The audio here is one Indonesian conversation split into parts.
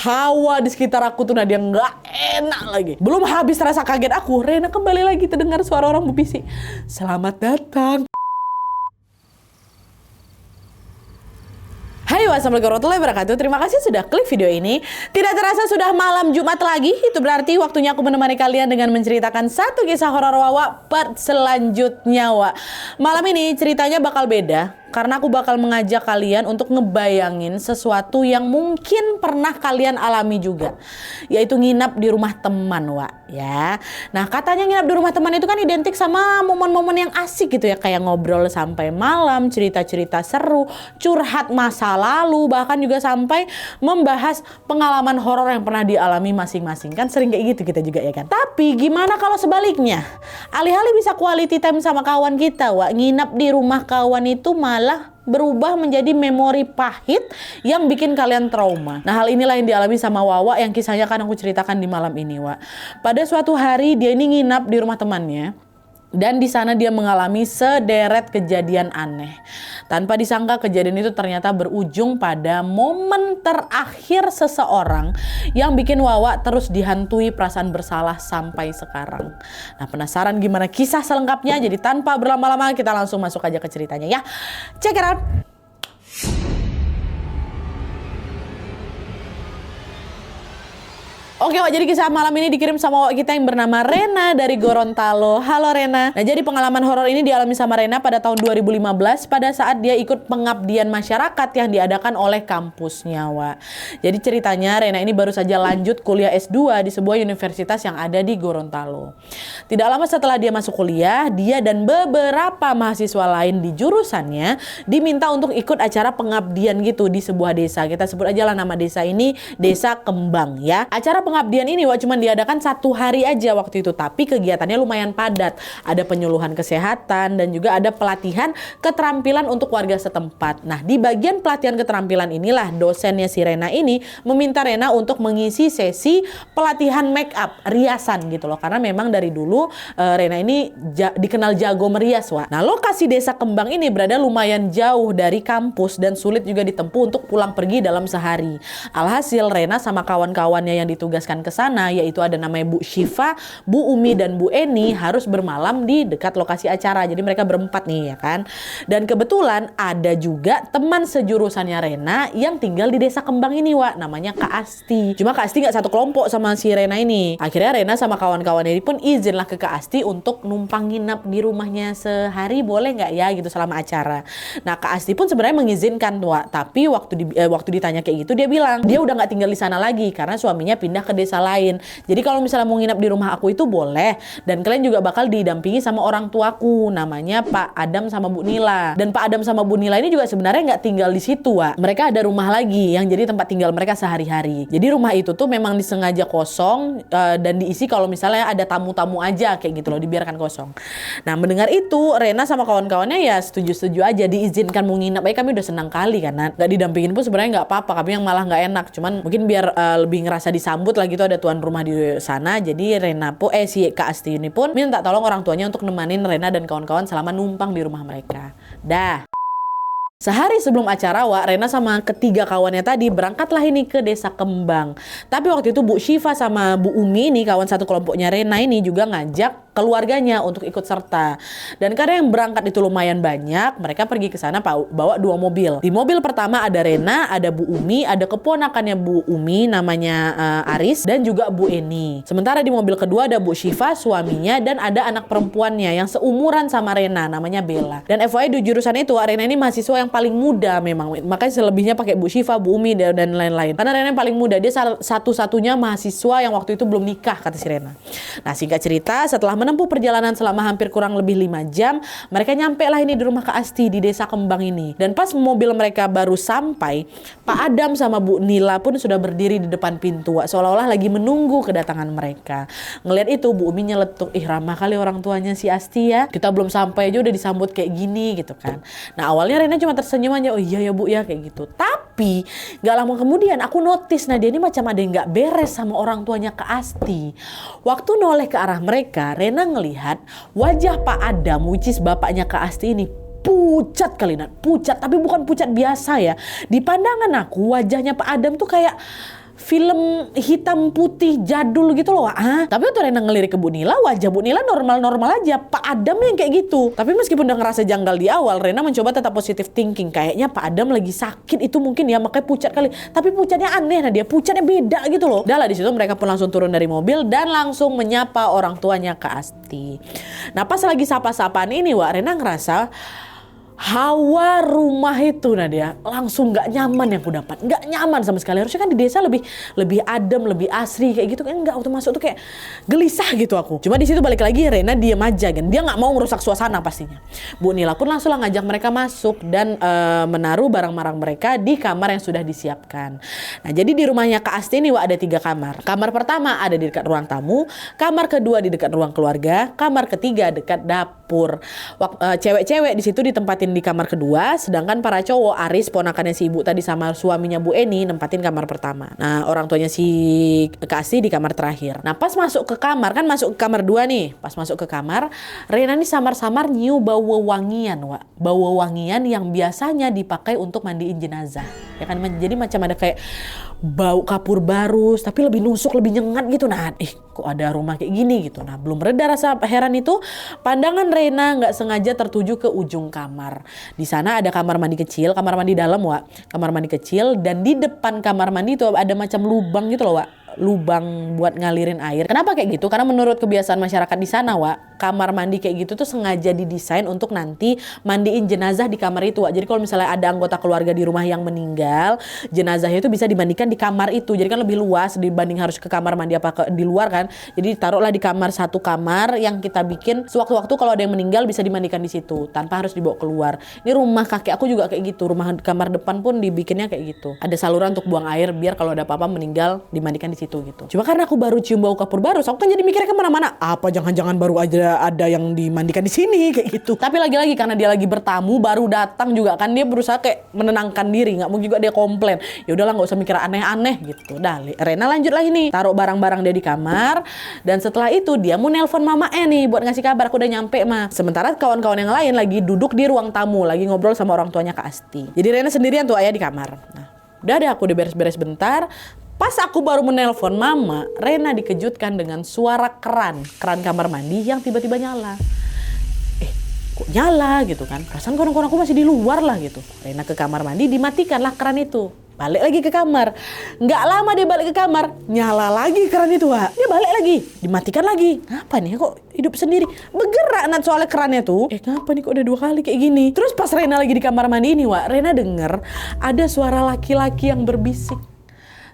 hawa di sekitar aku tuh Nadia nggak enak lagi. Belum habis rasa kaget aku, Rena kembali lagi terdengar suara orang berbisik, "Selamat datang." Hai, wassalamualaikum warahmatullahi wabarakatuh. Terima kasih sudah klik video ini. Tidak terasa sudah malam Jumat lagi. Itu berarti waktunya aku menemani kalian dengan menceritakan satu kisah horor Wawa part selanjutnya, Wak. Malam ini ceritanya bakal beda karena aku bakal mengajak kalian untuk ngebayangin sesuatu yang mungkin pernah kalian alami juga, yaitu nginap di rumah teman, Wak, ya. Nah, katanya nginap di rumah teman itu kan identik sama momen-momen yang asik gitu ya, kayak ngobrol sampai malam, cerita-cerita seru, curhat masa lalu, bahkan juga sampai membahas pengalaman horor yang pernah dialami masing-masing. Kan sering kayak gitu kita juga ya kan. Tapi gimana kalau sebaliknya? Alih-alih bisa quality time sama kawan kita, Wak, nginap di rumah kawan itu malah berubah menjadi memori pahit yang bikin kalian trauma. Nah, hal inilah yang dialami sama Wawa yang kisahnya kan aku ceritakan di malam ini, Wak. Pada suatu hari dia ini nginap di rumah temannya. Dan di sana dia mengalami sederet kejadian aneh. Tanpa disangka kejadian itu ternyata berujung pada momen terakhir seseorang yang bikin Wawa terus dihantui perasaan bersalah sampai sekarang. Nah, penasaran gimana kisah selengkapnya? Jadi tanpa berlama-lama kita langsung masuk aja ke ceritanya ya. Check it out. Oke, Wak, jadi kisah malam ini dikirim sama Wak kita yang bernama Rena dari Gorontalo. Halo Rena. Nah, jadi pengalaman horor ini dialami sama Rena pada tahun 2015 pada saat dia ikut pengabdian masyarakat yang diadakan oleh kampusnya, Wak. Jadi ceritanya Rena ini baru saja lanjut kuliah S2 di sebuah universitas yang ada di Gorontalo. Tidak lama setelah dia masuk kuliah, dia dan beberapa mahasiswa lain di jurusannya diminta untuk ikut acara pengabdian gitu di sebuah desa. Kita sebut aja lah nama desa ini Desa Kembang ya. Acara pengabdian ini, Wak, cuma diadakan 1 hari aja waktu itu, tapi kegiatannya lumayan padat. Ada penyuluhan kesehatan dan juga ada pelatihan keterampilan untuk warga setempat. Nah, di bagian pelatihan keterampilan inilah dosennya si Rena ini meminta Rena untuk mengisi sesi pelatihan make up, riasan gitu loh. Karena memang dari dulu Rena ini dikenal jago merias, Wak. Nah, lokasi Desa Kembang ini berada lumayan jauh dari kampus dan sulit juga ditempuh untuk pulang pergi dalam sehari. Alhasil Rena sama kawan-kawannya yang ditugaskan ke sana, yaitu ada namanya Bu Syifa, Bu Umi, dan Bu Eni, harus bermalam di dekat lokasi acara. Jadi mereka berempat nih ya kan. Dan kebetulan ada juga teman sejurusannya Rena yang tinggal di Desa Kembang ini, Wak, namanya Kak Asti. Cuma Kak Asti gak satu kelompok sama si Rena ini. Akhirnya Rena sama kawan-kawannya ini pun izinlah ke Kak Asti untuk numpang nginap di rumahnya sehari, boleh nggak ya gitu selama acara. Nah, Kak Asti pun sebenarnya mengizinkan, Wak. Tapi waktu ditanya kayak gitu dia bilang dia udah nggak tinggal di sana lagi karena suaminya pindah ke desa lain. Jadi kalau misalnya mau nginap di rumah aku itu boleh, dan kalian juga bakal didampingi sama orang tuaku namanya Pak Adam sama Bu Nila. Dan Pak Adam sama Bu Nila ini juga sebenarnya nggak tinggal di situ, Wak. Mereka ada rumah lagi yang jadi tempat tinggal mereka sehari-hari. Jadi rumah itu tuh memang disengaja kosong dan diisi kalau misalnya ada tamu-tamu aja kayak gitu loh, dibiarkan kosong. Nah, mendengar itu Rena sama kawan-kawannya ya setuju-setuju aja, diizinkan mau nginap. Kami udah senang kali karena nggak didampingin pun sebenarnya nggak apa-apa, kami yang malah nggak enak. Cuman mungkin biar lebih ngerasa disambut lagi tuh ada tuan rumah di sana. Jadi Rena pun si Kak Asti ini pun minta tolong orang tuanya untuk nemanin Rena dan kawan-kawan selama numpang di rumah mereka. Dah. Sehari sebelum acara, Wak, Rena sama ketiga kawannya tadi berangkatlah ini ke Desa Kembang. Tapi waktu itu Bu Syifa sama Bu Umi nih, kawan satu kelompoknya Rena ini, juga ngajak keluarganya untuk ikut serta. Dan karena yang berangkat itu lumayan banyak, mereka pergi ke sana bawa 2 mobil. Di mobil pertama ada Rena, ada Bu Umi, ada keponakannya Bu Umi namanya Aris, dan juga Bu Eni. Sementara di mobil kedua ada Bu Syifa, suaminya, dan ada anak perempuannya yang seumuran sama Rena namanya Bella. Dan FYI di jurusan itu Rena ini mahasiswa yang paling muda memang, makanya selebihnya pakai Bu Syifa, Bu Umi, dan lain-lain. Karena Rena yang paling muda, dia satu-satunya mahasiswa yang waktu itu belum nikah, kata si Rena. Nah, singkat cerita, setelah menempuh perjalanan selama hampir kurang lebih 5 jam, mereka nyampe lah ini di rumah Kak Asti di Desa Kembang ini. Dan pas mobil mereka baru sampai, Pak Adam sama Bu Nila pun sudah berdiri di depan pintu, seolah-olah lagi menunggu kedatangan mereka. Ngelihat itu Bu Umi nyeletuk, ih ramah kali orang tuanya si Asti ya, kita belum sampai aja udah disambut kayak gini gitu kan. Nah, awalnya Rena cuma tersenyum aja, oh iya ya Bu ya kayak gitu. Tapi gak lama kemudian aku notice Nadia ini macam ada yang gak beres sama orang tuanya Kak Asti. Waktu noleh ke arah mereka, Rena ngelihat wajah Pak Adam, which is bapaknya Kak Asti ini, pucat kali, Nat. Pucat, tapi bukan pucat biasa ya. Di pandangan aku wajahnya Pak Adam tuh kayak film hitam putih jadul gitu loh. Tapi waktu Rena ngelirik ke Bu Nila, wajah Bu Nila normal-normal aja. Pak Adam yang kayak gitu. Tapi meskipun udah ngerasa janggal di awal, Rena mencoba tetap positive thinking. Kayaknya Pak Adam lagi sakit itu mungkin ya, makanya pucat kali. Tapi pucatnya aneh, nah dia pucatnya beda gitu loh. Udah lah, di situ mereka pun langsung turun dari mobil dan langsung menyapa orang tuanya Kak Asti. Nah pas lagi sapa-sapaan ini, Rena ngerasa hawa rumah itu Nadia langsung nggak nyaman yang aku dapat, nggak nyaman sama sekali. Harusnya kan di desa lebih adem, lebih asri kayak gitu kan, nggak. Waktu masuk tuh kayak gelisah gitu aku. Cuma di situ balik lagi Rena diem aja kan, dia nggak mau merusak suasana pastinya. Bu Nila pun langsung ngajak mereka masuk dan menaruh barang-barang mereka di kamar yang sudah disiapkan. Nah jadi di rumahnya Kak Asti ini ada 3 kamar. Kamar pertama ada di dekat ruang tamu, kamar kedua di dekat ruang keluarga, kamar ketiga dekat dapur. Cewek-cewek di situ ditempatin di kamar kedua, sedangkan para cowok Aris ponakannya si ibu tadi sama suaminya Bu Eni nempatin kamar pertama. Nah orang tuanya si Kak Asti di kamar terakhir. Nah pas masuk ke kamar, kan masuk ke kamar 2 nih. Pas masuk ke kamar, Rena nih samar-samar nyium bau wewangian, bau wewangian yang biasanya dipakai untuk mandiin jenazah. Ya kan, jadi macam ada kayak bau kapur barus tapi lebih nusuk, lebih nyengat gitu. Nah kok ada rumah kayak gini gitu. Nah belum reda rasa heran itu, pandangan Rena nggak sengaja tertuju ke ujung kamar. Di sana ada kamar mandi kecil, kamar mandi dalam kamar mandi kecil, dan di depan kamar mandi itu ada macam lubang gitu loh lubang buat ngalirin air. Kenapa kayak gitu? Karena menurut kebiasaan masyarakat di sana kamar mandi kayak gitu tuh sengaja didesain untuk nanti mandiin jenazah di kamar itu Jadi kalau misalnya ada anggota keluarga di rumah yang meninggal, jenazahnya itu bisa dimandikan di kamar itu. Jadi kan lebih luas dibanding harus ke kamar mandi di luar kan. Jadi taruhlah di kamar, satu kamar yang kita bikin sewaktu-waktu kalau ada yang meninggal bisa dimandikan di situ tanpa harus dibawa keluar. Ini rumah kakek aku juga kayak gitu. Rumah kamar depan pun dibikinnya kayak gitu. Ada saluran untuk buang air biar kalau ada apa-apa meninggal dimandikan di situ gitu. Cuma karena aku baru cium bau kapur barus, aku kan jadi mikirnya kemana-mana. Apa jangan-jangan baru aja ada yang dimandikan di sini kayak gitu. Tapi lagi-lagi karena dia lagi bertamu, baru datang juga kan, dia berusaha kayak menenangkan diri. Nggak mau juga dia komplain. Ya udahlah nggak usah mikir aneh-aneh gitu. Dah, Rena lanjut lagi nih, taruh barang-barang dia di kamar. Dan setelah itu dia mau nelpon mamanya nih buat ngasih kabar aku udah nyampe mah. Sementara kawan-kawan yang lain lagi duduk di ruang tamu, lagi ngobrol sama orang tuanya Kak Asti. Jadi Rena sendirian tuh ayah di kamar. Nah, udah deh aku udah beres-beres bentar. Pas aku baru menelpon mama, Rena dikejutkan dengan suara keran kamar mandi yang tiba-tiba nyala. Kok nyala gitu kan? Perasaan kawan-kawan aku masih di luar lah gitu. Rena ke kamar mandi, dimatikanlah keran itu. Balik lagi ke kamar. Nggak lama dia balik ke kamar, nyala lagi keran itu Dia balik lagi, dimatikan lagi. Apa nih kok hidup sendiri? Bergerak soalnya kerannya tuh. Kenapa nih kok udah 2 kali kayak gini? Terus pas Rena lagi di kamar mandi ini Rena denger ada suara laki-laki yang berbisik.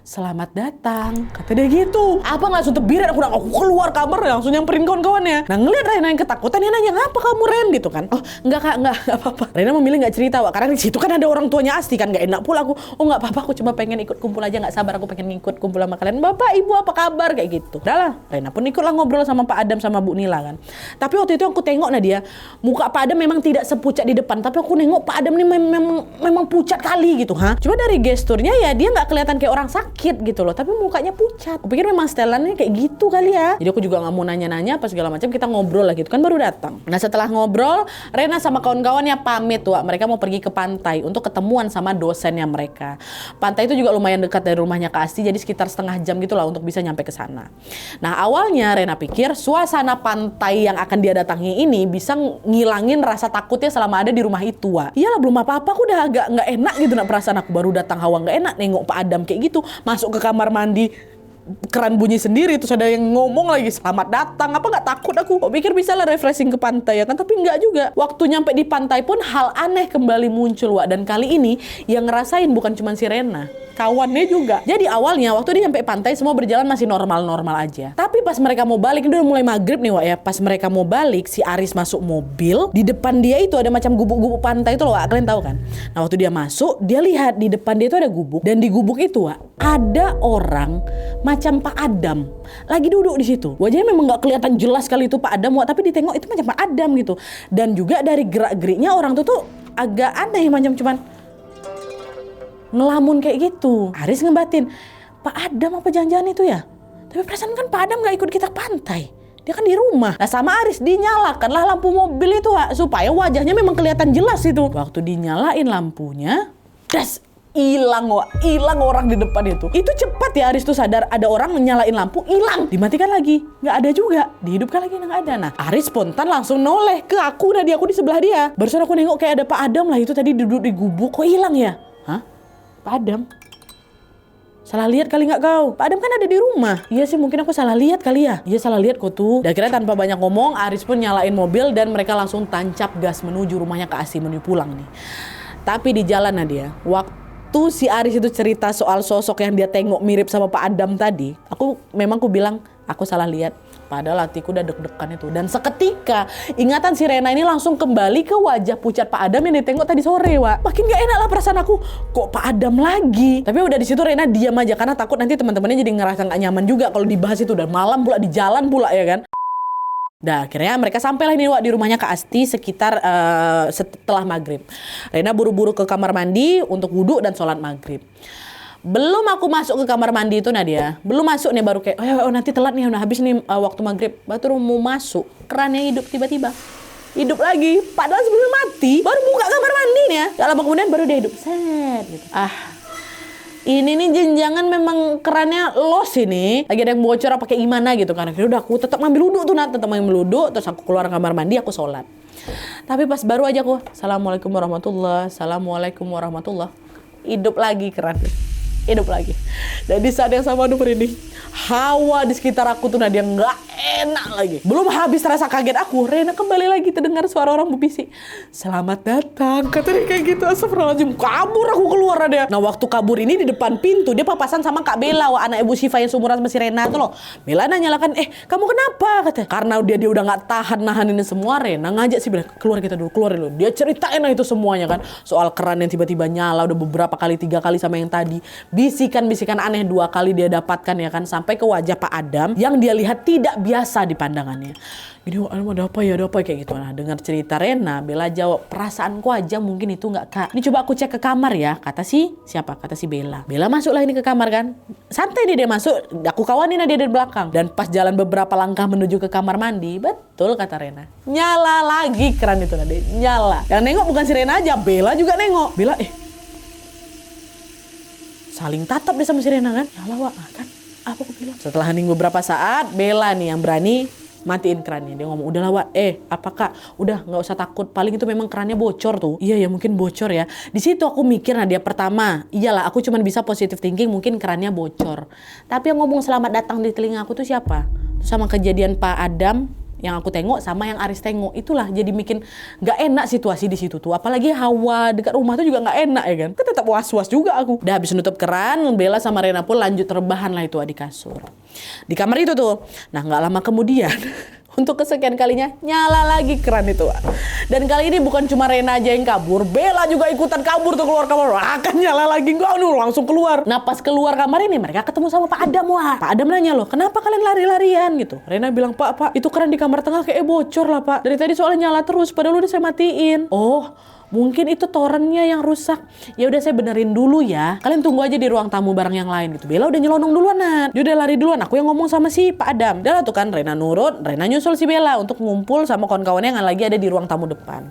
Selamat datang, kata dia gitu. Apa langsung terbirat, aku keluar kamar langsung nyamperin kawan-kawannya. Nah ngeliat Rena yang ketakutan, dia nanya, ngapa kamu Ren gitu kan? Oh enggak kak, enggak apa-apa. Rena memilih nggak cerita karena di situ kan ada orang tuanya Asti kan, nggak enak pula aku. Oh nggak apa-apa, aku cuma pengen ikut kumpul aja, nggak sabar aku pengen ikut kumpul sama kalian. Bapak ibu apa kabar kayak gitu. Udah lah, Rena pun ikutlah ngobrol sama Pak Adam sama Bu Nila kan. Tapi waktu itu aku tengok Nadia, muka Pak Adam memang tidak sepucat di depan, tapi aku nengok Pak Adam nih memang pucat kali gitu. Cuma dari gesturnya ya dia nggak kelihatan kayak orang sakit gitu loh, tapi mukanya pucat. Aku pikir memang setelannya kayak gitu kali ya. Jadi aku juga nggak mau nanya-nanya apa segala macam, kita ngobrol lah gitu kan, baru datang. Nah setelah ngobrol, Rena sama kawan-kawannya pamit mereka mau pergi ke pantai untuk ketemuan sama dosennya mereka. Pantai itu juga lumayan dekat dari rumahnya Kak Asti, jadi sekitar setengah jam gitu lah untuk bisa nyampe ke sana. Nah awalnya Rena pikir suasana pantai yang akan dia datangi ini bisa ngilangin rasa takutnya selama ada di rumah itu Iyalah belum apa-apa, aku udah agak nggak enak gitu perasaan aku baru datang, hawa nggak enak nengok Pak Adam kayak gitu, masuk ke kamar mandi keran bunyi sendiri, terus ada yang ngomong lagi selamat datang, apa nggak takut aku? Kok pikir bisa lah refreshing ke pantai ya kan, tapi nggak juga. Waktu nyampe di pantai pun hal aneh kembali muncul dan kali ini yang ngerasain bukan cuma si Rena, kawannya juga. Jadi awalnya waktu dia nyampe pantai semua berjalan masih normal-normal aja. Tapi pas mereka mau balik, udah mulai maghrib nih ya. Pas mereka mau balik, si Aris masuk mobil. Di depan dia itu ada macam gubuk-gubuk pantai itu loh kalian tahu kan? Nah waktu dia masuk, dia lihat di depan dia itu ada gubuk. Dan di gubuk itu ada orang macam Pak Adam lagi duduk di situ. Wajahnya memang nggak kelihatan jelas kali itu Pak Adam tapi ditengok itu macam Pak Adam gitu. Dan juga dari gerak-geriknya orang tuh agak aneh, macam cuman ngelamun kayak gitu. Aris ngebatin, Pak Adam apa jangan-jangan itu ya? Tapi perasaan kan Pak Adam gak ikut kita pantai, dia kan di rumah. Nah sama Aris dinyalakanlah lampu mobil itu supaya wajahnya memang kelihatan jelas itu. Waktu dinyalain lampunya, das, hilang orang di depan itu. Itu cepat ya Aris tuh sadar ada orang nyalain lampu, hilang, dimatikan lagi, nggak ada juga, dihidupkan lagi, nggak ada. Nah Aris spontan langsung noleh ke aku, aku di sebelah dia. Barusan aku nengok kayak ada Pak Adam lah itu tadi duduk di gubuk, kok hilang ya? Hah? Pak Adam? Salah lihat kali nggak kau? Pak Adam kan ada di rumah. Iya sih, mungkin aku salah lihat kali ya. Iya salah lihat kok tuh. Dan akhirnya tanpa banyak ngomong, Aris pun nyalain mobil dan mereka langsung tancap gas menuju rumahnya Kak Asti, menuju pulang nih. Tapi di jalan Nadia, waktu si Aris itu cerita soal sosok yang dia tengok mirip sama Pak Adam tadi, aku bilang aku salah lihat. Padahal hatiku udah deg-degan itu. Dan seketika ingatan si Rena ini langsung kembali ke wajah pucat Pak Adam yang ditengok tadi sore, Wak. Makin gak enak lah perasaan aku. Kok Pak Adam lagi? Tapi udah di situ Rena diam aja karena takut nanti teman-temannya jadi ngerasa gak nyaman juga kalau dibahas itu. Dan malam pula di jalan pula ya kan. Nah akhirnya mereka sampailah ini Wak di rumahnya Kak Asti sekitar setelah maghrib. Rena buru-buru ke kamar mandi untuk wudhu dan sholat maghrib. Belum aku masuk ke kamar mandi itu Nadia, belum masuk nih baru kayak nanti telat nih, udah habis nih waktu maghrib. Baru mau masuk, kerannya hidup tiba-tiba. Hidup lagi, padahal sebelumnya mati. Baru buka kamar mandi nih ya. Gak lama kemudian baru dia hidup. Set gitu. Ini nih jenjangan memang kerannya los ini. Lagi ada yang bocor apa kayak gimana gitu kan. Akhirnya udah aku tetap ngambil wudhu tuh tetap ngambil wudhu. Terus aku keluar kamar mandi, aku sholat. Tapi pas baru aja aku, Assalamualaikum warahmatullah, Assalamualaikum warahmatullah. Hidup lagi keran. Hidup lagi. Dan di saat yang sama aduh merinding. Hawa di sekitar aku tuh Nadia nggak enak lagi. Belum habis rasa kaget aku, Rena kembali lagi terdengar suara orang berbisik. Selamat datang, katanya kayak gitu. Astagfirullahaladzim, kabur aku keluar Nadia. Nah waktu kabur ini di depan pintu dia papasan sama Kak Bella, anak Ibu Syifa yang seumuran sama si Rena tuh loh. Bella nanyalakan, kamu kenapa? Katanya. Karena dia udah nggak tahan nahan ini semua, Rena ngajak si Bella, keluar kita dulu, keluar dulu. Dia ceritain lah itu semuanya kan. Soal keran yang tiba-tiba nyala udah beberapa kali, 3 kali sama yang tadi. Bisikan-bisikan aneh 2 kali dia dapatkan ya kan, sampai ke wajah Pak Adam yang dia lihat tidak biasa di pandangannya. Ini ada apa kayak gitu. Nah dengar cerita Rena, Bella jawab, perasaanku aja mungkin itu nggak Kak. Ini coba aku cek ke kamar ya, kata si Bella. Bella masuklah ini ke kamar kan, santai dia masuk, aku kawanin dia dari belakang. Dan pas jalan beberapa langkah menuju ke kamar mandi, betul kata Rena, nyala lagi keran itu tadi, nyala. Yang nengok bukan si Rena aja, Bella juga nengok. Bella saling tatap dia sama si Rena kan. Nyala Wak, kan apa aku bilang. Setelah hening beberapa saat, Bella nih yang berani matiin kerannya. Dia ngomong, udahlah Wak, apa Kak, udah nggak usah takut, paling itu memang kerannya bocor tuh. Iya ya mungkin bocor ya. Di situ aku mikir Nadia pertama, iyalah aku cuma bisa positive thinking, mungkin kerannya bocor. Tapi yang ngomong selamat datang di telinga aku tuh siapa? Sama kejadian Pak Adam yang aku tengok sama yang Aris tengok, itulah jadi bikin nggak enak situasi di situ tuh. Apalagi hawa dekat rumah tuh juga nggak enak ya kan. Tetap was-was juga aku. Udah habis nutup keran, Bella sama Rena pun lanjut rebahan lah itu di kasur. Di kamar itu tuh. Nah nggak lama kemudian untuk kesekian kalinya nyala lagi keran itu. Dan kali ini bukan cuma Rena aja yang kabur, Bella juga ikutan kabur tuh keluar kamar. Akan nyala lagi, enggak langsung keluar. Nah pas keluar kamar ini mereka ketemu sama Pak Adam. Pak Adam nanya, loh kenapa kalian lari-larian gitu. Rena bilang, Pak itu keran di kamar tengah kayak bocor lah Pak. Dari tadi soalnya nyala terus padahal udah saya matiin. Oh mungkin itu torennya yang rusak. Ya udah saya benerin dulu ya. Kalian tunggu aja di ruang tamu bareng yang lain gitu. Bella udah nyelonong duluan Dia udah lari duluan. Aku yang ngomong sama si Pak Adam. Udah lah tuh kan Rena nurut. Rena nyusul si Bella untuk ngumpul sama kawan-kawannya yang lagi ada di ruang tamu depan.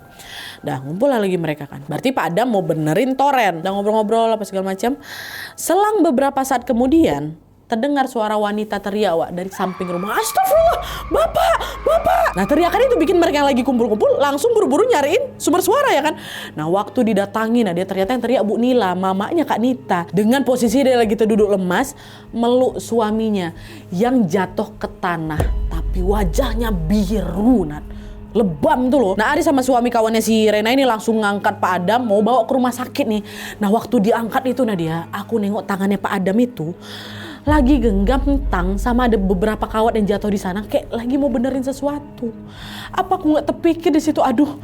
Dah ngumpul lah lagi mereka kan. Berarti Pak Adam mau benerin toren. Udah ngobrol-ngobrol apa segala macam. Selang beberapa saat kemudian terdengar suara wanita teriak Wak dari samping rumah. Astagfirullah, Bapak. Nah teriakan itu bikin mereka yang lagi kumpul-kumpul langsung buru-buru nyariin sumber suara ya kan. Nah waktu didatangi, dia ternyata yang teriak Bu Nila, mamanya Kak Nita. Dengan posisi dia lagi terduduk lemas, meluk suaminya yang jatuh ke tanah. Tapi wajahnya biru lebam tuh loh. Nah Aris sama suami kawannya si Rena ini langsung ngangkat Pak Adam mau bawa ke rumah sakit nih. Nah waktu diangkat itu Nadia, aku nengok tangannya Pak Adam itu lagi genggam tang sama ada beberapa kawat yang jatuh di sana kayak lagi mau benerin sesuatu. Apa aku nggak terpikir di situ, aduh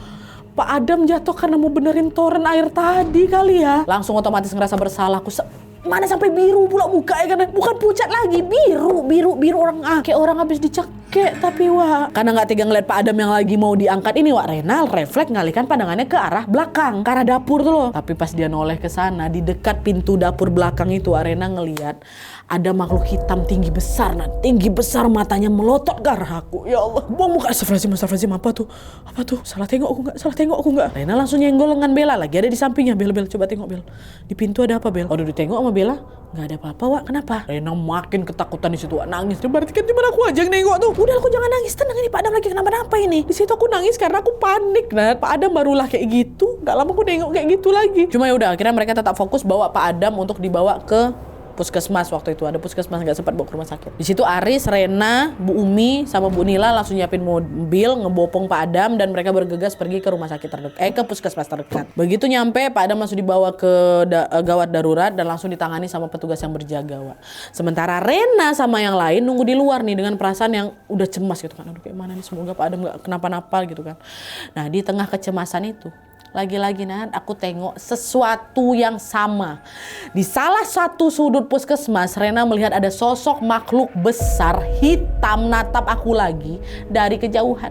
Pak Adam jatuh karena mau benerin toren air tadi kali ya. Langsung otomatis ngerasa bersalah. Aku mana sampai biru pula muka ya kan, bukan pucat lagi, biru orang kayak orang habis dicekek. Tapi Wak, karena nggak tega ngeliat Pak Adam yang lagi mau diangkat ini Wak, Rena refleks ngalihkan pandangannya ke arah belakang, ke arah dapur tuh loh. Tapi pas dia noleh ke sana di dekat pintu dapur belakang itu Rena ngeliat ada makhluk hitam tinggi besar, tinggi besar, matanya melotot ke arah aku. Ya Allah, buang muka. Astagfirullahaladzim, apa tuh? Salah tengok aku nggak? Rena langsung nyenggol lengan Bella, lagi ada di sampingnya. Bel, coba tengok Bel. Di pintu ada apa Bel? Udah ditengok sama Bella, nggak ada apa-apa Wak. Kenapa? Rena makin ketakutan di situ, Wak. Nangis. Berarti kan cuma aku aja yang nengok tuh. Udah, aku jangan nangis, tenang, ini Pak Adam lagi kenapa-napa ini. Di situ aku nangis karena aku panik. Nah, Pak Adam barulah kayak gitu. Nggak lama aku nengok kayak gitu lagi. Cuma ya udah, akhirnya mereka tetap fokus bawa Pak Adam untuk dibawa ke puskesmas. Waktu itu ada puskesmas, nggak sempat bawa ke rumah sakit. Di situ Aris, Rena, Bu Umi sama Bu Nila langsung nyiapin mobil ngebopong Pak Adam dan mereka bergegas pergi ke rumah sakit terdekat, ke puskesmas terdekat. Begitu nyampe, Pak Adam langsung dibawa ke gawat darurat dan langsung ditangani sama petugas yang berjaga, Wak. Sementara Rena sama yang lain nunggu di luar nih dengan perasaan yang udah cemas gitu kan. Aduh, kayak mana nih, semoga Pak Adam nggak kenapa-napa gitu kan. Nah, di tengah kecemasan itu lagi-lagi aku tengok sesuatu yang sama. Di salah satu sudut puskesmas, Rena melihat ada sosok makhluk besar hitam natap aku lagi dari kejauhan.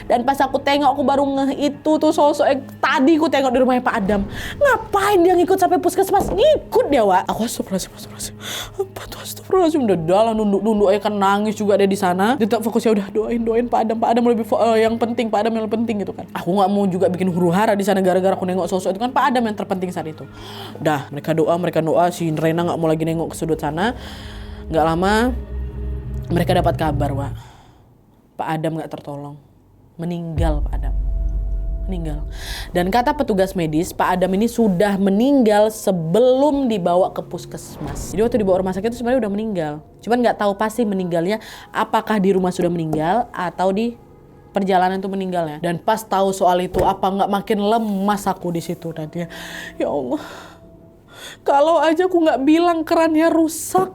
Dan pas aku tengok, aku baru ngeh itu tuh sosok yang tadi aku tengok di rumahnya Pak Adam. Ngapain dia ngikut sampai puskesmas? Ngikut dia, Wak. Aku astagfirullahaladzim. Apa tuh astagfirullahaladzim? Udah dalam nunduk aja kan, nangis juga ada di sana. Dia tak fokus, ya udah doain Pak Adam lebih yang penting, Pak Adam yang penting gitu kan. Aku nggak mau juga bikin huru-hara di sana gara-gara aku nengok sosok itu kan. Pak Adam yang terpenting saat itu. Dah, mereka doa, si Rena nggak mau lagi nengok ke sudut sana. Nggak lama mereka dapat kabar, Wak. Pak Adam nggak tertolong, meninggal Pak Adam. Meninggal. Dan kata petugas medis, Pak Adam ini sudah meninggal sebelum dibawa ke puskesmas. Jadi waktu dibawa rumah sakit itu sebenarnya udah meninggal. Cuman nggak tahu pasti meninggalnya apakah di rumah sudah meninggal atau di perjalanan itu meninggalnya. Dan pas tahu soal itu, apa nggak makin lemas aku di situ nanti. Ya Allah, kalau aja aku nggak bilang kerannya rusak,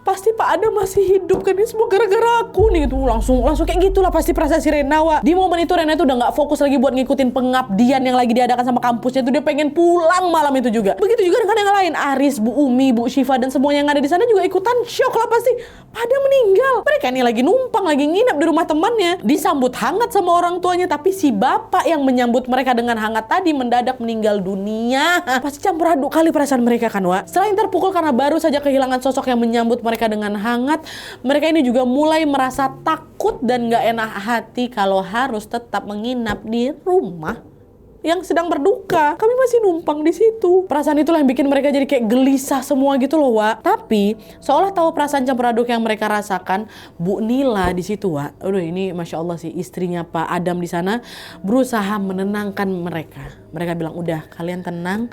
pasti Pak Adam masih hidup kan. Ini semua gara-gara aku nih. Itu langsung kayak gitulah pasti perasaan si Rena, Wak. Di momen itu Rena itu udah nggak fokus lagi buat ngikutin pengabdian yang lagi diadakan sama kampusnya. Itu dia pengen pulang malam itu juga. Begitu juga dengan yang lain, Aris, Bu Umi, Bu Syifa dan semuanya yang ada di sana juga ikutan shock lah pasti. Pak Adam meninggal. Mereka ini lagi numpang, lagi nginap di rumah temannya, disambut hangat sama orang tuanya. Tapi si bapak yang menyambut mereka dengan hangat tadi mendadak meninggal dunia. Pasti campur aduk kali perasaan mereka kan, Wak. Selain terpukul karena baru saja kehilangan sosok yang menyambut mereka dengan hangat, mereka ini juga mulai merasa takut dan gak enak hati kalau harus tetap menginap di rumah yang sedang berduka. Kami masih numpang di situ. Perasaan itulah yang bikin mereka jadi kayak gelisah semua gitu loh, Wak. Tapi seolah tahu perasaan campur aduk yang mereka rasakan, Bu Nila di situ, Wak. Aduh, ini Masya Allah sih, istrinya Pak Adam di sana berusaha menenangkan mereka. Mereka bilang, udah kalian tenang.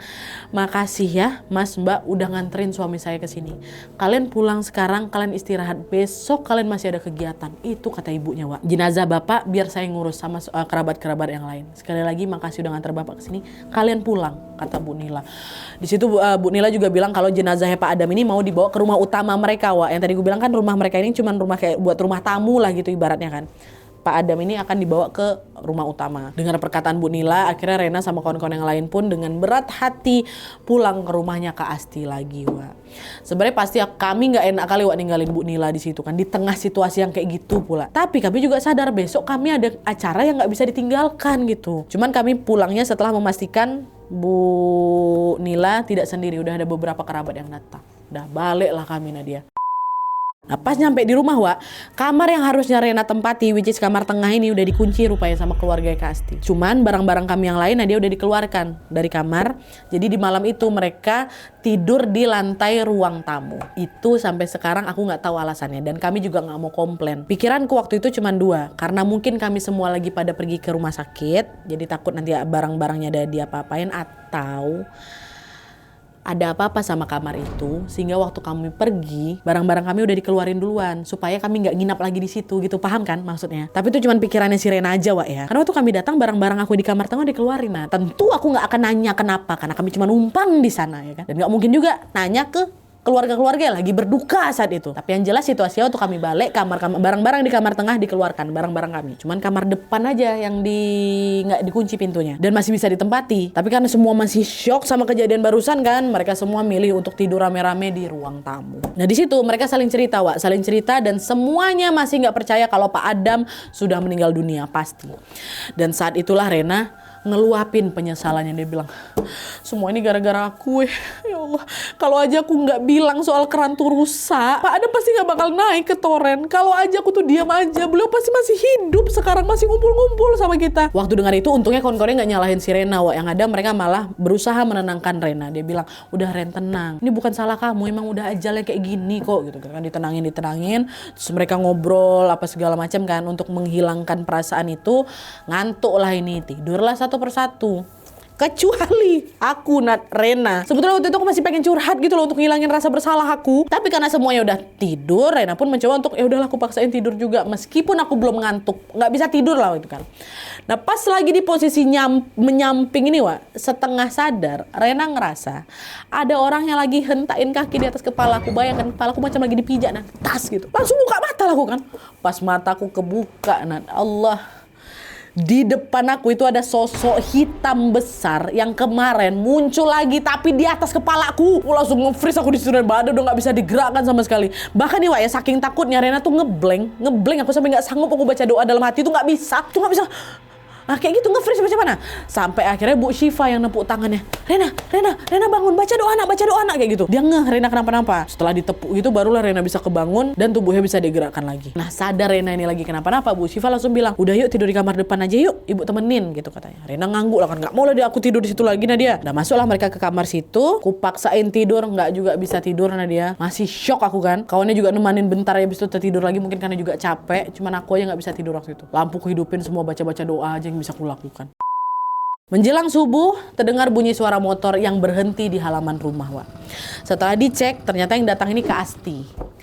Makasih ya Mas Mbak udah nganterin suami saya ke sini. Kalian pulang sekarang, kalian istirahat. Besok kalian masih ada kegiatan. Itu kata ibunya, Wak. Jenazah Bapak biar saya ngurus sama kerabat-kerabat yang lain. Sekali lagi makasih udah nganter Bapak ke sini. Kalian pulang, kata Bu Nila. Di situ Bu Nila juga bilang kalau jenazahnya Pak Adam ini mau dibawa ke rumah utama mereka, Wak. Yang tadi gue bilang kan rumah mereka ini cuma rumah kayak buat rumah tamu lah gitu ibaratnya kan. Pak Adam ini akan dibawa ke rumah utama. Dengan perkataan Bu Nila, akhirnya Rena sama kawan-kawan yang lain pun dengan berat hati pulang ke rumahnya Kak Asti lagi, Wak. Sebenarnya pasti kami nggak enak kali, Wak, ninggalin Bu Nila di situ kan, di tengah situasi yang kayak gitu pula. Tapi kami juga sadar besok kami ada acara yang nggak bisa ditinggalkan gitu. Cuman kami pulangnya setelah memastikan Bu Nila tidak sendiri, udah ada beberapa kerabat yang datang. Udah baliklah kami, Nadia. Nah, pas nyampe di rumah, Wak, kamar yang harusnya Rena tempati, which is kamar tengah ini udah dikunci rupanya sama keluarga Kak Asti. Cuman barang-barang kami yang lain, dia udah dikeluarkan dari kamar. Jadi di malam itu mereka tidur di lantai ruang tamu. Itu sampai sekarang aku nggak tahu alasannya dan kami juga nggak mau komplain. Pikiranku waktu itu cuma dua, karena mungkin kami semua lagi pada pergi ke rumah sakit, jadi takut nanti barang-barangnya ada diapa-apain atau ada apa-apa sama kamar itu, sehingga waktu kami pergi, barang-barang kami udah dikeluarin duluan, supaya kami nggak nginap lagi di situ, gitu, paham kan maksudnya? Tapi itu cuma pikirannya si Rena aja, Wak, ya. Karena waktu kami datang, barang-barang aku di kamar tengah dikeluarin. Nah, tentu aku nggak akan nanya kenapa, karena kami cuma numpang di sana, ya kan? Dan nggak mungkin juga nanya ke keluarga-keluarga yang lagi berduka saat itu. Tapi yang jelas situasinya waktu kami balik, barang-barang di kamar tengah dikeluarkan, barang-barang kami. Cuman kamar depan aja yang nggak dikunci pintunya dan masih bisa ditempati. Tapi karena semua masih shock sama kejadian barusan kan, mereka semua milih untuk tidur rame-rame di ruang tamu. Nah di situ mereka saling cerita, Wak, saling cerita dan semuanya masih nggak percaya kalau Pak Adam sudah meninggal dunia pasti. Dan saat itulah Rena ngeluapin penyesalannya. Dia bilang, semua ini gara-gara aku. Ya Allah, kalau aja aku nggak bilang soal keran tuh rusak, Pak Adam pasti nggak bakal naik ke toren. Kalau aja aku tuh diam aja, beliau pasti masih hidup sekarang, masih ngumpul-ngumpul sama kita. Waktu dengar itu untungnya kawan-kawannya nggak nyalahin si Rena, Wak. Yang ada mereka malah berusaha menenangkan Rena. Dia bilang, udah Ren, tenang, ini bukan salah kamu, emang udah ajalnya kayak gini kok gitu kan. Ditenangin. Terus mereka ngobrol apa segala macam kan untuk menghilangkan perasaan itu. Ngantuk lah ini, tidurlah satu persatu. Kecuali aku, Rena. Sebetulnya waktu itu aku masih pengen curhat gitu loh untuk ngilangin rasa bersalah aku. Tapi karena semuanya udah tidur, Rena pun mencoba untuk ya udahlah aku paksain tidur juga meskipun aku belum ngantuk, nggak bisa tidur lah gitu kan. Nah pas lagi di posisi menyamping ini, Wak, setengah sadar, Rena ngerasa ada orang yang lagi hentain kaki di atas kepala aku. Bayangkan kepala aku macam lagi dipijak, tas gitu. Langsung buka mata lah aku kan. Pas mataku kebuka, Allah. Di depan aku itu ada sosok hitam besar yang kemarin muncul lagi tapi di atas kepalaku. Aku langsung nge-freeze, aku disuruh badan udah nggak bisa digerakkan sama sekali. Bahkan nih, Wak, ya saking takutnya Rena tuh ngeblank aku sampai nggak sanggup aku baca doa dalam hati tuh nggak bisa. Nah kayak gitu nge-freeze macam mana? Sampai akhirnya Bu Syifa yang nepuk tangannya. Rena bangun, baca doa anak kayak gitu. Dia Rena kenapa-napa. Setelah ditepuk gitu barulah Rena bisa kebangun dan tubuhnya bisa digerakkan lagi. Nah sadar Rena ini lagi kenapa-napa, Bu Syifa langsung bilang, udah yuk tidur di kamar depan aja yuk, ibu temenin gitu katanya. Rena ngangguk lah kan, nggak mau lah aku tidur di situ lagi Nadia. Nah masuklah mereka ke kamar situ, ku paksain tidur, nggak juga bisa tidur Nadia. Masih shock aku kan. Kawannya juga nemanin bentar ya, habis itu tertidur lagi mungkin karena juga capek. Cuman aku aja nggak bisa tidur waktu itu. Lampu ku hidupin semua, baca-baca doa aja bisa kulakukan. Menjelang subuh, terdengar bunyi suara motor yang berhenti di halaman rumah, Wak. Setelah dicek, ternyata yang datang ini Kak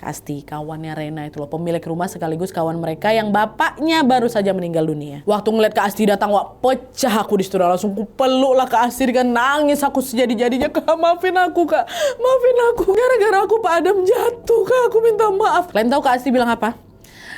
Asti, kawannya Rena itu loh, pemilik rumah sekaligus kawan mereka yang bapaknya baru saja meninggal dunia. Waktu ngeliat Kak Asti datang, Wak, pecah aku di situ, langsung ku peluk lah Kak Asti, kan nangis aku sejadi-jadinya. Kak, maafin aku Kak, maafin aku. Gara-gara aku Pak Adam jatuh, Kak, aku minta maaf. Kalian tahu Kak Asti bilang apa?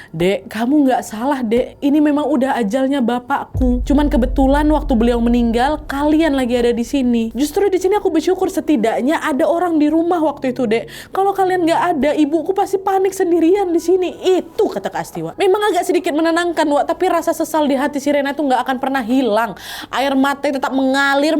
Dek, kamu nggak salah, Dek. Ini memang udah ajalnya bapakku. Cuman kebetulan waktu beliau meninggal, kalian lagi ada di sini. Justru di sini aku bersyukur setidaknya ada orang di rumah waktu itu, Dek. Kalau kalian nggak ada, ibuku pasti panik sendirian di sini. Itu kata Kak Asti, Wak. Memang agak sedikit menenangkan, Wak, tapi rasa sesal di hati si Rena itu nggak akan pernah hilang. Air mata tetap mengalir,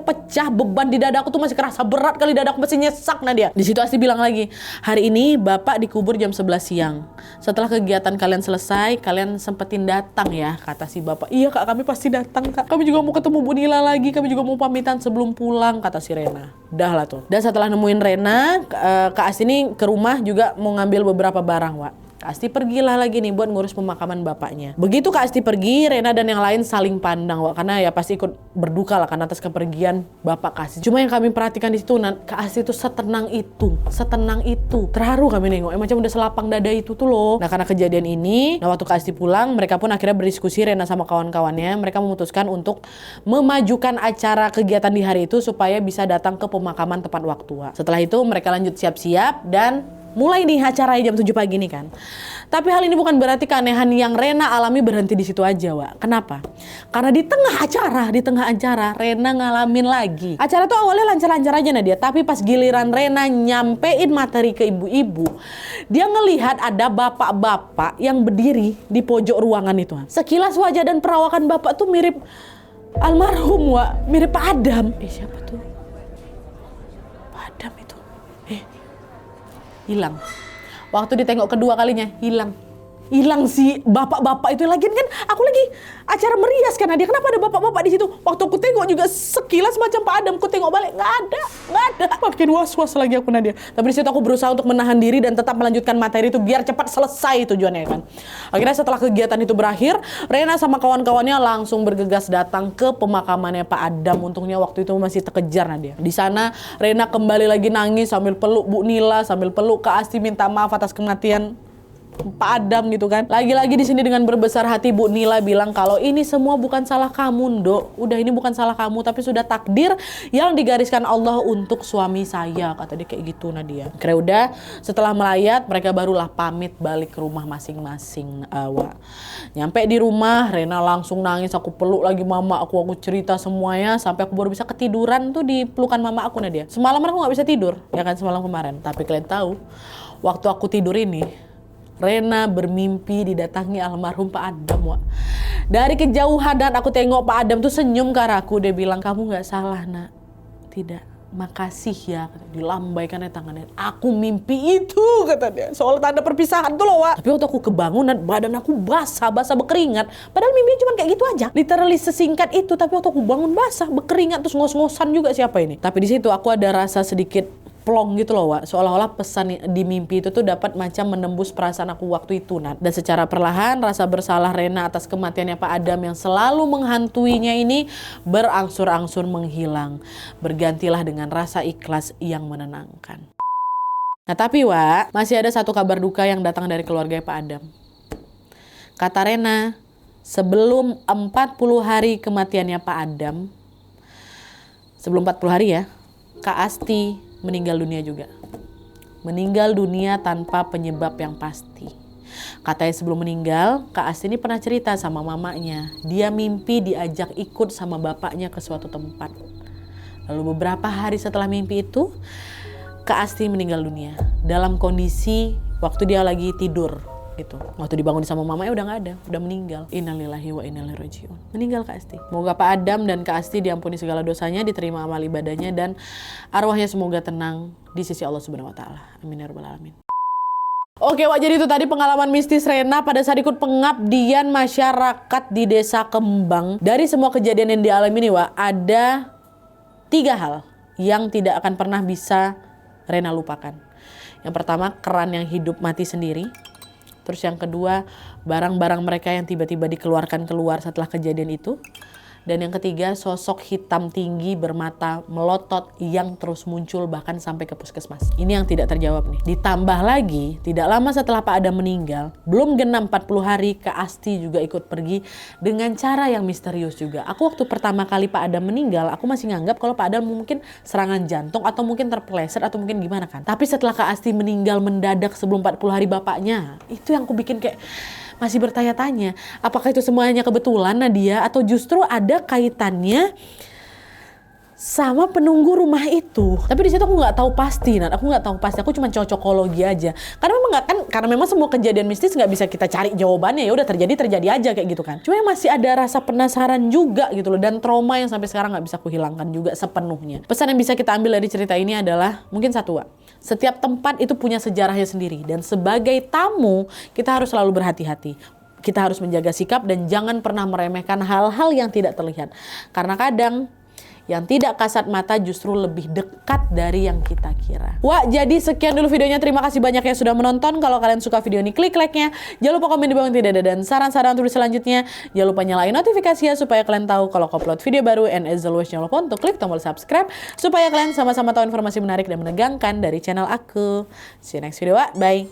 pecah. Beban di dadaku tuh masih kerasa berat kali, dadaku masih nyesak, Nadia. Di situ Asti bilang lagi, hari ini bapak dikubur jam 11 siang. Setelah kegiatan kalian selesai, kalian sempetin datang ya, kata si bapak. Iya Kak, kami pasti datang Kak. Kami juga mau ketemu Bu Nila lagi, kami juga mau pamitan sebelum pulang, kata si Rena. Dah lah tuh. Dan setelah nemuin Rena, Kak Asti ini ke rumah juga mau ngambil beberapa barang, Wak. Kak Asti pergilah lagi nih buat ngurus pemakaman bapaknya. Begitu Kak Asti pergi, Rena dan yang lain saling pandang, Wak, karena ya pasti ikut berduka lah kan atas kepergian bapak Kak Asti. Cuma yang kami perhatikan di situ, Kak Asti itu setenang itu. Terharu kami nengok, macam udah selapang dada itu tuh loh. Nah karena kejadian ini, waktu Kak Asti pulang, mereka pun akhirnya berdiskusi, Rena sama kawan-kawannya. Mereka memutuskan untuk memajukan acara kegiatan di hari itu supaya bisa datang ke pemakaman tepat waktu, Wak. Setelah itu mereka lanjut siap-siap dan mulai nih acara jam 7 pagi nih kan. Tapi hal ini bukan berarti keanehan yang Rena alami berhenti di situ aja, Wak. Kenapa? Karena di tengah acara Rena ngalamin lagi. Acara tuh awalnya lancar-lancar aja Nadia, tapi pas giliran Rena nyampein materi ke ibu-ibu, dia ngelihat ada bapak-bapak yang berdiri di pojok ruangan itu. Sekilas wajah dan perawakan bapak tuh mirip almarhum, Wak. Mirip Pak Adam. Siapa tuh? Pak Adam itu. Hilang. Waktu ditengok kedua kalinya, hilang si bapak-bapak itu lagi kan. Aku lagi acara merias kan, dia kenapa ada bapak-bapak di situ? Waktu aku tengok juga sekilas macam Pak Adam, aku tengok balik nggak ada. Makin was-was lagi aku, Nadia. Tapi di situ aku berusaha untuk menahan diri dan tetap melanjutkan materi itu biar cepat selesai tujuannya kan. Akhirnya setelah kegiatan itu berakhir, Rena sama kawan-kawannya langsung bergegas datang ke pemakamannya Pak Adam. Untungnya waktu itu masih terkejar, Nadia. Di sana Rena kembali lagi nangis sambil peluk Bu Nila, sambil peluk Kak Asti minta maaf atas kematian Pak Adam gitu kan. Lagi-lagi di sini dengan berbesar hati Bu Nila bilang kalau ini semua bukan salah kamu, Ndok. Udah ini bukan salah kamu, tapi sudah takdir yang digariskan Allah untuk suami saya, kata dia kayak gitu, Nadia. Kira udah setelah melayat mereka barulah pamit balik ke rumah masing-masing, Wak. Nyampe di rumah Rena langsung nangis, aku peluk lagi mama aku cerita semuanya sampai aku baru bisa ketiduran tuh di pelukan mama aku, Nadia. Semalam aku nggak bisa tidur ya kan, semalam kemarin. Tapi kalian tahu waktu aku tidur ini Rena bermimpi didatangi almarhum Pak Adam, Wak. Dari kejauhan dan aku tengok Pak Adam tuh senyum ke arahku. Dia bilang, kamu gak salah, Nak. Tidak, makasih ya. Dilambaikan tangannya. Aku mimpi itu, kata dia. Soal tanda perpisahan tuh loh, Wak. Tapi waktu aku kebangun dan badan aku basah berkeringat. Padahal mimpinya cuma kayak gitu aja. Literally sesingkat itu. Tapi waktu aku bangun basah, berkeringat, terus ngos-ngosan juga siapa ini. Tapi di situ aku ada rasa sedikit plong gitu loh, Wak. Seolah-olah pesan di mimpi itu tuh dapat macam menembus perasaan aku waktu itu, Nat. Dan secara perlahan rasa bersalah Rena atas kematiannya Pak Adam yang selalu menghantuinya ini berangsur-angsur menghilang. Bergantilah dengan rasa ikhlas yang menenangkan. Nah tapi, Wak, masih ada satu kabar duka yang datang dari keluarga Pak Adam. Kata Rena, sebelum 40 hari kematiannya Pak Adam, sebelum 40 hari ya, Kak Asti meninggal dunia juga. Meninggal dunia tanpa penyebab yang pasti. Katanya sebelum meninggal, Kak Asti ini pernah cerita sama mamanya. Dia mimpi diajak ikut sama bapaknya ke suatu tempat. Lalu beberapa hari setelah mimpi itu, Kak Asti meninggal dunia. Dalam kondisi waktu dia lagi tidur. Gitu. Waktu dibangun sama mamanya udah gak ada, udah meninggal. Innalillahi wa inna ilaihi raji'un. Meninggal Kak Asti. Semoga Pak Adam dan Kak Asti diampuni segala dosanya, diterima amal ibadahnya, dan arwahnya semoga tenang di sisi Allah Subhanahu wa taala. Amin ya rabbal alamin. Oke, Wak, jadi itu tadi pengalaman mistis Rena pada saat ikut pengabdian masyarakat di Desa Kembang. Dari semua kejadian yang dialami ini, Wak, ada 3 hal yang tidak akan pernah bisa Rena lupakan. Yang pertama, keran yang hidup mati sendiri. Terus yang kedua, barang-barang mereka yang tiba-tiba dikeluarkan keluar setelah kejadian itu. Dan yang ketiga, sosok hitam tinggi bermata melotot yang terus muncul bahkan sampai ke puskesmas. Ini yang tidak terjawab nih. Ditambah lagi, tidak lama setelah Pak Adam meninggal, belum genap 40 hari, Kak Asti juga ikut pergi dengan cara yang misterius juga. Aku waktu pertama kali Pak Adam meninggal, aku masih nganggap kalau Pak Adam mungkin serangan jantung atau mungkin terpeleset atau mungkin gimana kan. Tapi setelah Kak Asti meninggal mendadak sebelum 40 hari bapaknya, itu yang aku bikin kayak masih bertanya-tanya, apakah itu semuanya kebetulan Nadia atau justru ada kaitannya sama penunggu rumah itu. Tapi di situ aku nggak tahu pasti, Nat. Aku nggak tahu pasti. Aku cuma cocokologi aja. Karena memang nggak kan, karena memang semua kejadian mistis nggak bisa kita cari jawabannya. Ya udah terjadi aja kayak gitu kan. Cuma masih ada rasa penasaran juga gitu loh, dan trauma yang sampai sekarang nggak bisa aku hilangkan juga sepenuhnya. Pesan yang bisa kita ambil dari cerita ini adalah mungkin satu, Wak. Setiap tempat itu punya sejarahnya sendiri, dan sebagai tamu kita harus selalu berhati-hati. Kita harus menjaga sikap dan jangan pernah meremehkan hal-hal yang tidak terlihat. Karena kadang yang tidak kasat mata justru lebih dekat dari yang kita kira. Wah, jadi sekian dulu videonya. Terima kasih banyak yang sudah menonton. Kalau kalian suka video ini, klik like-nya. Jangan lupa komen di bawah tidak ada, dan saran-saran tulis selanjutnya. Jangan lupa nyalain notifikasinya supaya kalian tahu kalau upload video baru. And as always, jangan lupa untuk klik tombol subscribe supaya kalian sama-sama tahu informasi menarik dan menegangkan dari channel aku. See you next video, Wak. Bye.